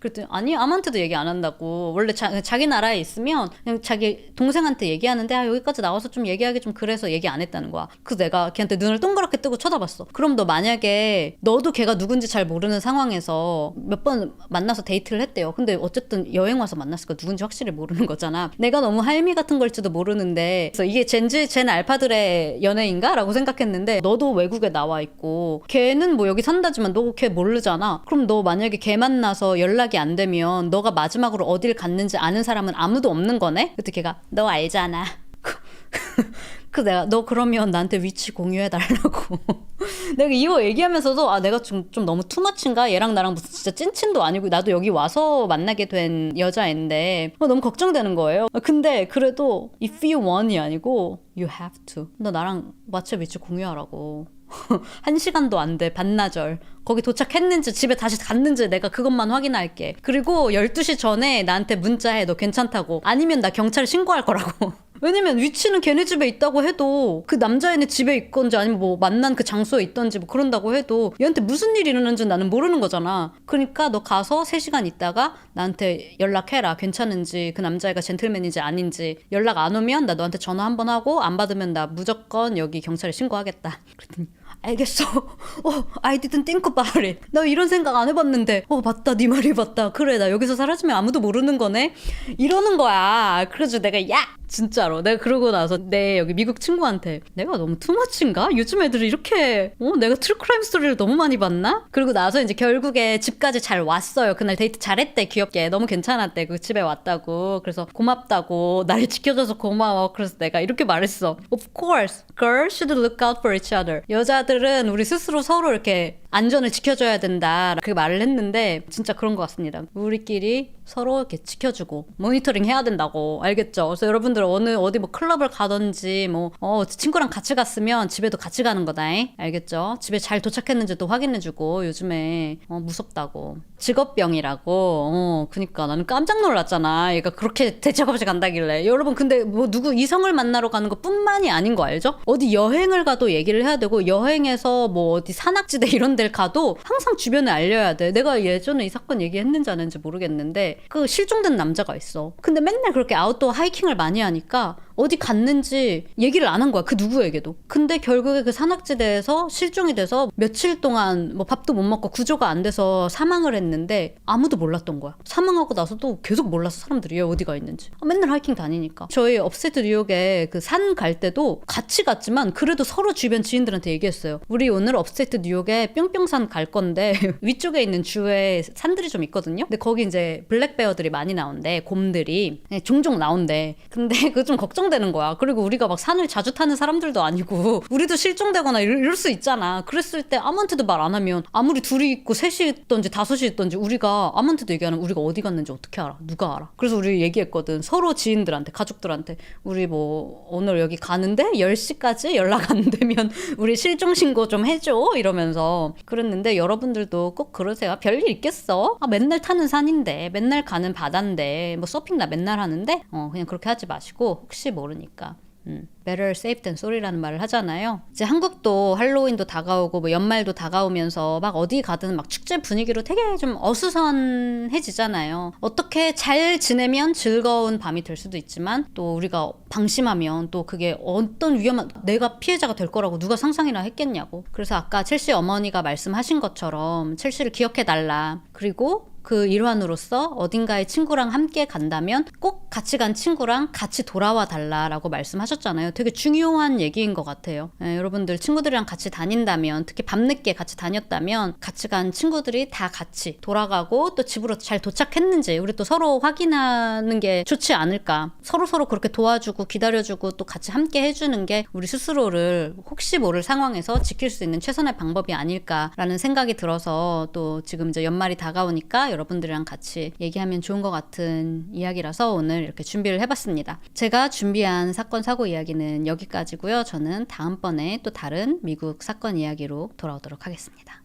그랬더니 아니 아무한테도 얘기 안 한다고. 원래 자기 나라에 있으면 그냥 자기 동생한테 얘기하는데 여기까지 나와서 좀 얘기하기 좀 그래서 얘기 안 했다는 거야. 그래서 내가 걔한테 눈을 동그랗게 뜨고 쳐다봤어. 그럼 너 만약에 너도 걔가 누군지 잘 모르는 상황에서 몇 번 만나서 데이트를 했대요. 근데 어쨌든 여행 와서 만났으니까 누군지 확실히 모르는 거잖아. 내가 너무 할미 같은 걸지도 모르는데 그래서 이게 젠 알파들의 연애인가? 라고 생각했는데 너도 외국에 나와 있고 걔는 뭐 여기 산다지만 너 걔 모르잖아. 그럼 너 만약에 걔 만나서 연락이 안 되면 너가 마지막으로 어딜 갔는지 아는 사람은 아무도 없는 거네? 그때 걔가 너 알잖아. 내가 너 그러면 나한테 위치 공유해달라고. 내가 이거 얘기하면서도 내가 좀 너무 투머치인가? 얘랑 나랑 무슨 진짜 찐친도 아니고 나도 여기 와서 만나게 된 여자인데 너무 걱정되는 거예요. 근데 그래도 if you want이 아니고 you have to. 너 나랑 왓츠앱 위치 공유하라고. 1시간도 안 돼. 반나절. 거기 도착했는지 집에 다시 갔는지 내가 그것만 확인할게. 그리고 12시 전에 나한테 문자해. 너 괜찮다고. 아니면 나 경찰에 신고할 거라고. 왜냐면 위치는 걔네 집에 있다고 해도 그 남자애네 집에 있건지 아니면 뭐 만난 그 장소에 있던지 뭐 그런다고 해도 얘한테 무슨 일이 일어났는지 나는 모르는 거잖아. 그러니까 너 가서 3시간 있다가 나한테 연락해라. 괜찮은지 그 남자애가 젠틀맨인지 아닌지. 연락 안 오면 나 너한테 전화 한번 하고 안 받으면 나 무조건 여기 경찰에 신고하겠다. 그랬더니 알겠어. I didn't think about it. 나 이런 생각 안 해봤는데. 맞다. 네 말이 맞다. 그래, 나 여기서 사라지면 아무도 모르는 거네. 이러는 거야. 그래서 내가 진짜로 내가 그러고 나서 내 여기 미국 친구한테 내가 너무 투머치인가? 요즘 애들이 이렇게 내가 트루크라임 스토리를 너무 많이 봤나? 그리고 나서 이제 결국에 집까지 잘 왔어요. 그날 데이트 잘했대. 귀엽게. 너무 괜찮았대. 그 집에 왔다고. 그래서 고맙다고. 나를 지켜줘서 고마워. 그래서 내가 이렇게 말했어. Of course, girls should look out for each other. 여자들은 우리 스스로 서로 이렇게 안전을 지켜줘야 된다. 그 말을 했는데 진짜 그런 것 같습니다. 우리끼리 서로 이렇게 지켜주고 모니터링 해야 된다고. 알겠죠? 그래서 여러분들 어디 뭐 클럽을 가든지 친구랑 같이 갔으면 집에도 같이 가는 거다. 알겠죠? 집에 잘 도착했는지도 확인해주고. 요즘에 무섭다고. 직업병이라고. 그니까 나는 깜짝 놀랐잖아. 얘가 그렇게 대책 없이 간다길래. 여러분 근데 뭐 누구 이성을 만나러 가는 것 뿐만이 아닌 거 알죠? 어디 여행을 가도 얘기를 해야 되고 여행에서 뭐 어디 산악지대 이런 데를 가도 항상 주변에 알려야 돼. 내가 예전에 이 사건 얘기했는지 안 했는지 모르겠는데 그 실종된 남자가 있어. 근데 맨날 그렇게 아웃도어 하이킹을 많이 하니까 어디 갔는지 얘기를 안 한 거야. 그 누구에게도. 근데 결국에 그 산악지대에서 실종이 돼서 며칠 동안 뭐 밥도 못 먹고 구조가 안 돼서 사망을 했는데 아무도 몰랐던 거야. 사망하고 나서도 계속 몰랐어. 사람들이 얘 어디가 있는지. 맨날 하이킹 다니니까. 저희 업스테이트 뉴욕에 그 산 갈 때도 같이 갔지만 그래도 서로 주변 지인들한테 얘기했어요. 우리 오늘 업스테이트 뉴욕에 뿅뿅산 갈 건데 위쪽에 있는 주에 산들이 좀 있거든요. 근데 거기 이제 블랙베어들이 많이 나온대. 곰들이 종종 나온대. 근데 그거 좀 걱정돼. 실종되는 거야. 그리고 우리가 막 산을 자주 타는 사람들도 아니고 우리도 실종되거나 이럴 수 있잖아. 그랬을 때 아무한테도 말 안 하면 아무리 둘이 있고 셋이 있던지 다섯이 있던지 우리가 아무한테도 얘기 안 하면 우리가 어디 갔는지 어떻게 알아? 누가 알아? 그래서 우리 얘기했거든. 서로 지인들한테, 가족들한테 우리 뭐 오늘 여기 가는데 10시까지 연락 안 되면 우리 실종 신고 좀 해줘 이러면서 그랬는데 여러분들도 꼭 그러세요. 별일 있겠어? 맨날 타는 산인데 맨날 가는 바다인데 뭐 서핑 나 맨날 하는데 그냥 그렇게 하지 마시고 혹시 모르니까 better safe than sorry라는 말을 하잖아요. 이제 한국도 할로윈도 다가오고 뭐 연말도 다가오면서 막 어디 가든 막 축제 분위기로 되게 좀 어수선해지잖아요. 어떻게 잘 지내면 즐거운 밤이 될 수도 있지만 또 우리가 방심하면 또 그게 어떤 위험한 내가 피해자가 될 거라고 누가 상상이나 했겠냐고. 그래서 아까 첼시 어머니가 말씀하신 것처럼 첼시를 기억해달라. 그리고 그 일환으로서 어딘가에 친구랑 함께 간다면 꼭 같이 간 친구랑 같이 돌아와 달라라고 말씀하셨잖아요. 되게 중요한 얘기인 것 같아요. 여러분들 친구들이랑 같이 다닌다면 특히 밤늦게 같이 다녔다면 같이 간 친구들이 다 같이 돌아가고 또 집으로 잘 도착했는지 우리 또 서로 확인하는 게 좋지 않을까. 서로 그렇게 도와주고 기다려주고 또 같이 함께 해주는 게 우리 스스로를 혹시 모를 상황에서 지킬 수 있는 최선의 방법이 아닐까라는 생각이 들어서 또 지금 이제 연말이 다가오니까 여러분들이랑 같이 얘기하면 좋은 것 같은 이야기라서 오늘 이렇게 준비를 해봤습니다. 제가 준비한 사건 사고 이야기는 여기까지고요. 저는 다음번에 또 다른 미국 사건 이야기로 돌아오도록 하겠습니다.